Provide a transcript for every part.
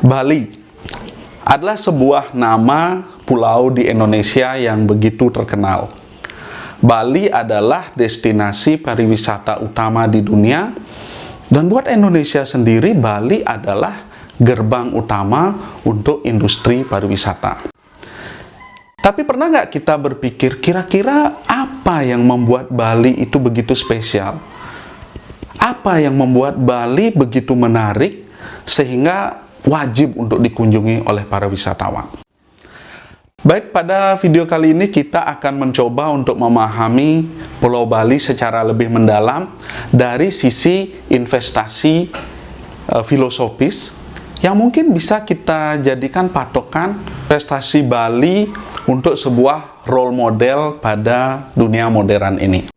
Bali adalah sebuah nama pulau di Indonesia yang begitu terkenal. Bali adalah destinasi pariwisata utama di dunia, dan buat Indonesia sendiri, Bali adalah gerbang utama untuk industri pariwisata. Tapi pernah nggak kita berpikir, kira-kira apa yang membuat Bali itu begitu spesial? Apa yang membuat Bali begitu menarik sehingga wajib untuk dikunjungi oleh para wisatawan? Baik, pada video kali ini kita akan mencoba untuk memahami Pulau Bali secara lebih mendalam dari sisi investasi filosofis yang mungkin bisa kita jadikan patokan investasi Bali untuk sebuah role model pada dunia modern ini.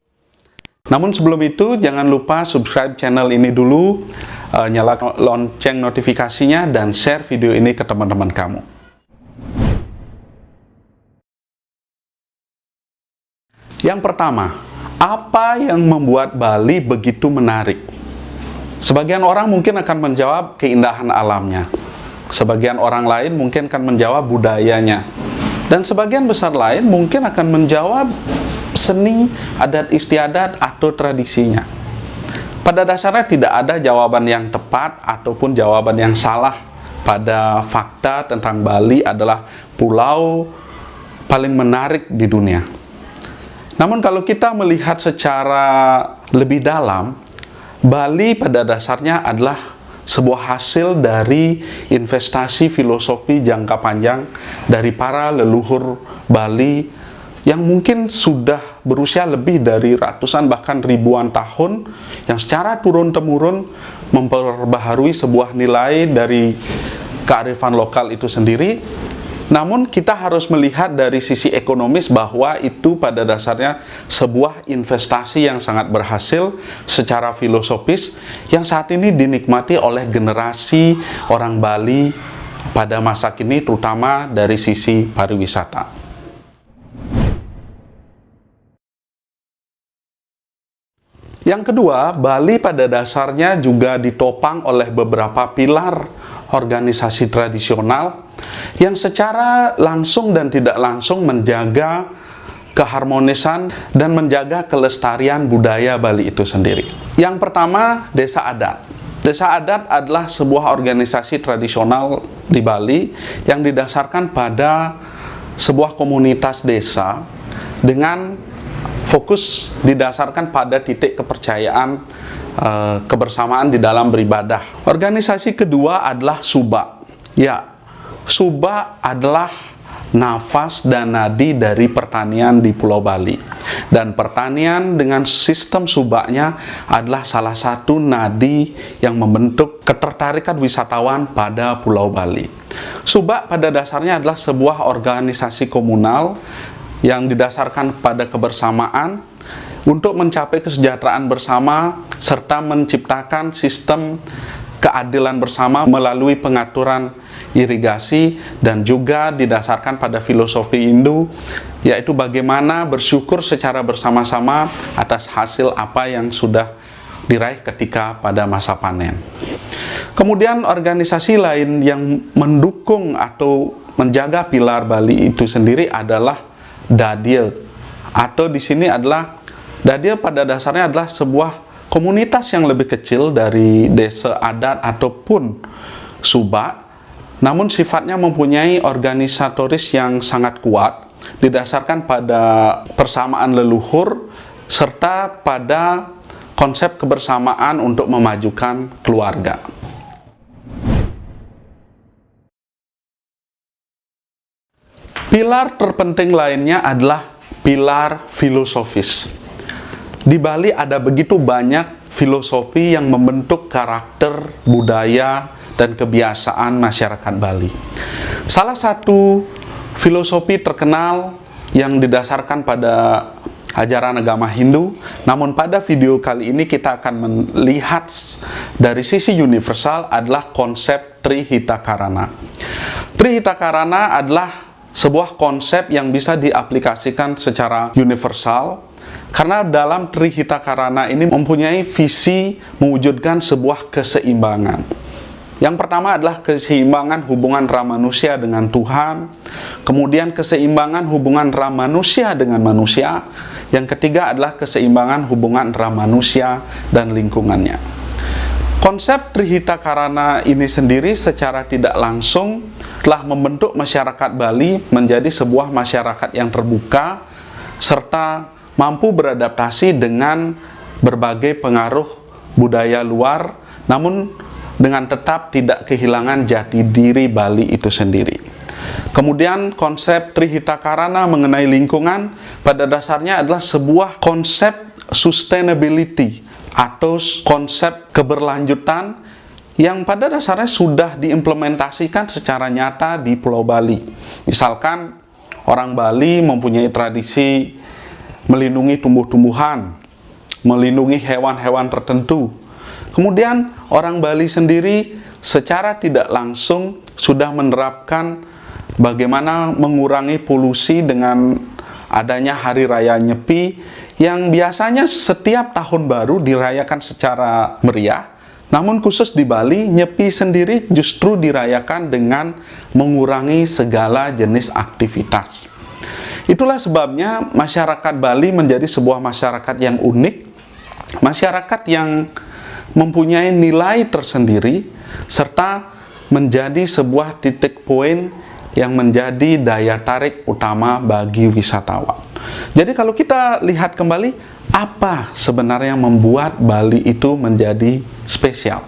Namun sebelum itu, jangan lupa subscribe channel ini dulu, nyalakan lonceng notifikasinya, dan share video ini ke teman-teman kamu. Yang pertama, apa yang membuat Bali begitu menarik? Sebagian orang mungkin akan menjawab keindahan alamnya. Sebagian orang lain mungkin akan menjawab budayanya. Dan sebagian besar lain mungkin akan menjawab seni, adat istiadat, atau tradisinya. Pada dasarnya tidak ada jawaban yang tepat ataupun jawaban yang salah pada fakta tentang Bali adalah pulau paling menarik di dunia. Namun kalau kita melihat secara lebih dalam, Bali pada dasarnya adalah sebuah hasil dari investasi filosofi jangka panjang dari para leluhur Bali yang mungkin sudah berusia lebih dari ratusan bahkan ribuan tahun, yang secara turun-temurun memperbaharui sebuah nilai dari kearifan lokal itu sendiri. Namun kita harus melihat dari sisi ekonomis bahwa itu pada dasarnya sebuah investasi yang sangat berhasil secara filosofis yang saat ini dinikmati oleh generasi orang Bali pada masa kini, terutama dari sisi pariwisata. Yang kedua, Bali pada dasarnya juga ditopang oleh beberapa pilar organisasi tradisional yang secara langsung dan tidak langsung menjaga keharmonisan dan menjaga kelestarian budaya Bali itu sendiri. Yang pertama, Desa Adat. Desa Adat adalah sebuah organisasi tradisional di Bali yang didasarkan pada sebuah komunitas desa dengan fokus didasarkan pada titik kepercayaan kebersamaan di dalam beribadah. Organisasi kedua adalah Subak. Ya, Subak adalah nafas dan nadi dari pertanian di Pulau Bali. Dan pertanian dengan sistem subaknya adalah salah satu nadi yang membentuk ketertarikan wisatawan pada Pulau Bali. Subak pada dasarnya adalah sebuah organisasi komunal yang didasarkan pada kebersamaan untuk mencapai kesejahteraan bersama serta menciptakan sistem keadilan bersama melalui pengaturan irigasi, dan juga didasarkan pada filosofi Hindu, yaitu bagaimana bersyukur secara bersama-sama atas hasil apa yang sudah diraih ketika pada masa panen. Kemudian organisasi lain yang mendukung atau menjaga pilar Bali itu sendiri adalah Dadil, atau di sini adalah Dadil pada dasarnya adalah sebuah komunitas yang lebih kecil dari Desa Adat ataupun Subak, namun sifatnya mempunyai organisatoris yang sangat kuat, didasarkan pada persamaan leluhur, serta pada konsep kebersamaan untuk memajukan keluarga. Pilar terpenting lainnya adalah pilar filosofis. Di Bali ada begitu banyak filosofi yang membentuk karakter, budaya, dan kebiasaan masyarakat Bali. Salah satu filosofi terkenal yang didasarkan pada ajaran agama Hindu, namun pada video kali ini kita akan melihat dari sisi universal adalah konsep Trihitakarana. Trihitakarana adalah sebuah konsep yang bisa diaplikasikan secara universal, karena dalam Trihitakarana ini mempunyai visi mewujudkan sebuah keseimbangan. Yang pertama adalah keseimbangan hubungan antara manusia dengan Tuhan. Kemudian keseimbangan hubungan antara manusia dengan manusia. Yang ketiga adalah keseimbangan hubungan antara manusia dan lingkungannya. Konsep Trihita Karana ini sendiri secara tidak langsung telah membentuk masyarakat Bali menjadi sebuah masyarakat yang terbuka serta mampu beradaptasi dengan berbagai pengaruh budaya luar, namun dengan tetap tidak kehilangan jati diri Bali itu sendiri. Kemudian konsep Trihita Karana mengenai lingkungan pada dasarnya adalah sebuah konsep sustainability atau konsep keberlanjutan yang pada dasarnya sudah diimplementasikan secara nyata di Pulau Bali. Misalkan orang Bali mempunyai tradisi melindungi tumbuh-tumbuhan, melindungi hewan-hewan tertentu. Kemudian orang Bali sendiri secara tidak langsung sudah menerapkan bagaimana mengurangi polusi dengan adanya Hari Raya Nyepi yang biasanya setiap tahun baru dirayakan secara meriah. Namun khusus di Bali, Nyepi sendiri justru dirayakan dengan mengurangi segala jenis aktivitas. Itulah sebabnya masyarakat Bali menjadi sebuah masyarakat yang unik, masyarakat yang mempunyai nilai tersendiri, serta menjadi sebuah titik poin yang menjadi daya tarik utama bagi wisatawan. Jadi kalau kita lihat kembali, apa sebenarnya membuat Bali itu menjadi spesial?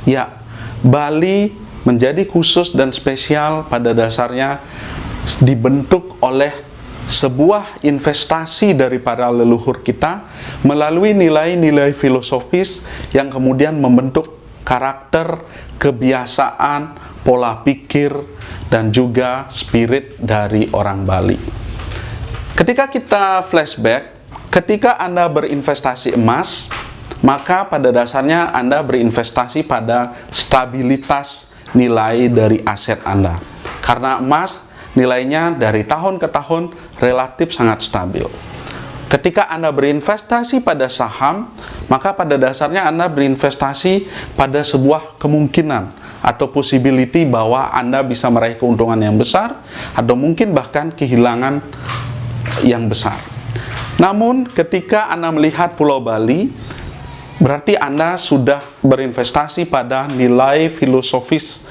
Ya, Bali menjadi khusus dan spesial pada dasarnya dibentuk oleh sebuah investasi dari para leluhur kita melalui nilai-nilai filosofis yang kemudian membentuk karakter, kebiasaan, pola pikir, dan juga spirit dari orang Bali. Ketika kita flashback, ketika Anda berinvestasi emas, maka pada dasarnya Anda berinvestasi pada stabilitas nilai dari aset Anda. Karena emas nilainya dari tahun ke tahun relatif sangat stabil. Ketika Anda berinvestasi pada saham, maka pada dasarnya Anda berinvestasi pada sebuah kemungkinan atau possibility bahwa Anda bisa meraih keuntungan yang besar atau mungkin bahkan kehilangan yang besar. Namun ketika Anda melihat Pulau Bali, berarti Anda sudah berinvestasi pada nilai filosofis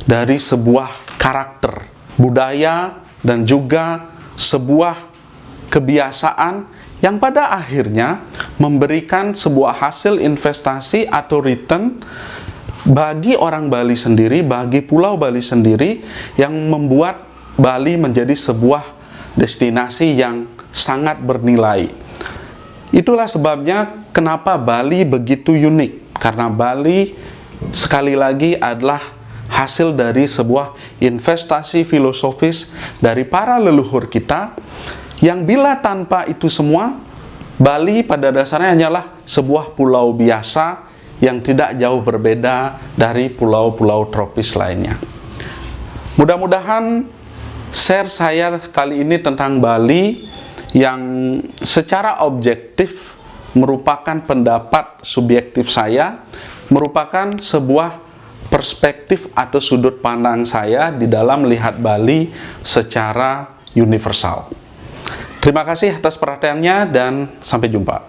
dari sebuah karakter budaya dan juga sebuah kebiasaan yang pada akhirnya memberikan sebuah hasil investasi atau return bagi orang Bali sendiri, bagi Pulau Bali sendiri, yang membuat Bali menjadi sebuah destinasi yang sangat bernilai. Itulah sebabnya kenapa Bali begitu unik, karena Bali sekali lagi adalah hasil dari sebuah investasi filosofis dari para leluhur kita, yang bila tanpa itu semua, Bali pada dasarnya hanyalah sebuah pulau biasa yang tidak jauh berbeda dari pulau-pulau tropis lainnya. Mudah-mudahan share saya kali ini tentang Bali yang secara objektif merupakan pendapat subjektif saya, merupakan sebuah perspektif atau sudut pandang saya di dalam melihat Bali secara universal. Terima kasih atas perhatiannya dan sampai jumpa.